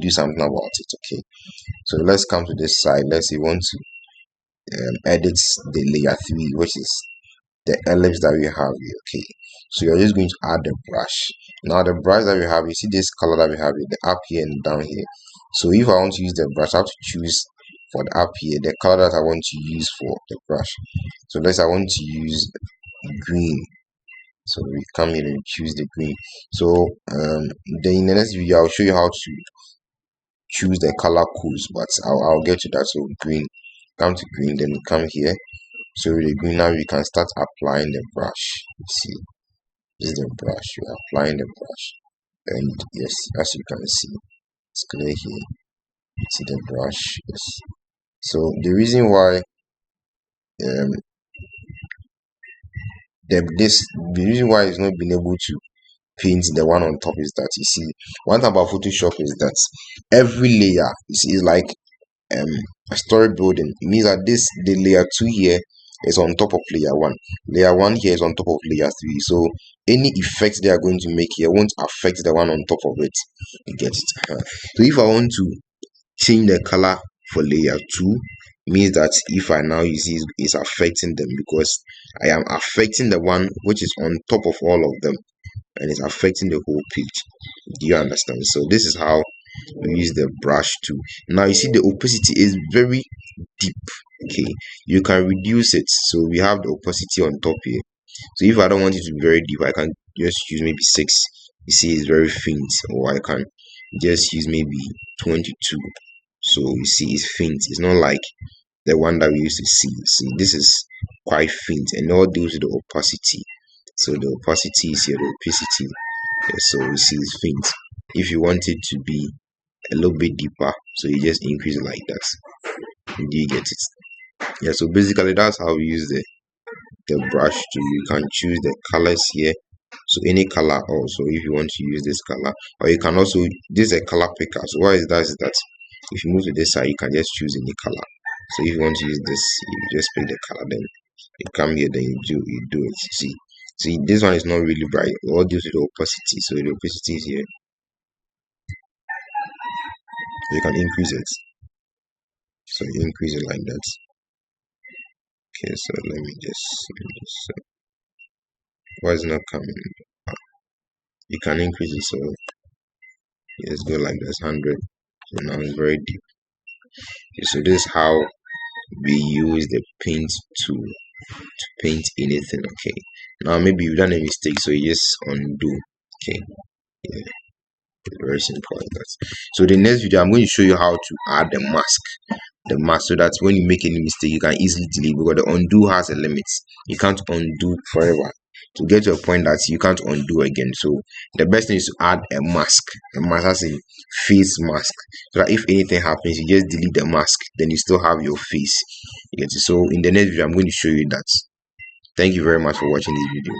do something about it. Okay, so let's come to this side. Let's say we want to edit the layer 3, which is the ellipse that we have here. Okay, so you're just going to add the brush. Now the brush that we have, you see this color that we have here, the up here and down here. So if I want to use the brush, I have to choose for the up here the color that I want to use for the brush. So let's say I want to use green. So we come here and choose the green. So then in the next video I'll show you how to choose the color codes, but I'll get to that. So green, come to green, then come here. So with the green, now we can start applying the brush. You see, this is the brush. You're applying the brush, and yes, as you can see, it's clear here. You see the brush. Yes. So the reason why the reason why it's not been able to paint the one on top is that, you see, one thing about Photoshop is that every layer is like a story building. It means that the layer 2 here is on top of layer 1. Layer 1 here is on top of layer 3. So any effect they are going to make here won't affect the one on top of it. You get it? So if I want to change the color for layer 2, means that if I now, you see, it's affecting them, because I am affecting the one which is on top of all of them, and it's affecting the whole page. Do you understand? So this is how we use the brush too. Now you see the opacity is very deep. Okay, you can reduce it. So we have the opacity on top here. So if I don't want it to be very deep, I can just use maybe 6. You see, it's very faint. Or I can just use maybe 22. So you see, it's faint. It's not like the one that we used to see. See, this is quite faint, and all due to the opacity. So the opacity is here, the opacity. So you see, it's faint. If you want it to be a little bit deeper, so you just increase it like that. Do you get it? Yeah, so basically that's how we use the brush to, you can choose the colors here. So any color also, if you want to use this color, or you can also, this is a color picker. So what is that is that if you move to this side, you can just choose any color. So if you want to use this, you just pick the color, then you come here, then you do it. See, this one is not really bright, all due to the opacity. So the opacity is here. You can increase it. So you increase it like that. Okay, so let me just why is it not coming? You can increase it, so let's go like this, 100. So now it's very deep. Okay, so this is how we use the paint to paint anything. Okay, now maybe you've done a mistake, so you just undo. Okay, yeah, very simple like that. So the next video I'm going to show you how to add the mask, so that when you make any mistake you can easily delete, because the undo has a limit. You can't undo forever, to get to a point that you can't undo again. So the best thing is to add a mask as a face mask, so that if anything happens, you just delete the mask, then you still have your face. You get it? So in the next video I'm going to show you that. Thank you very much for watching this video.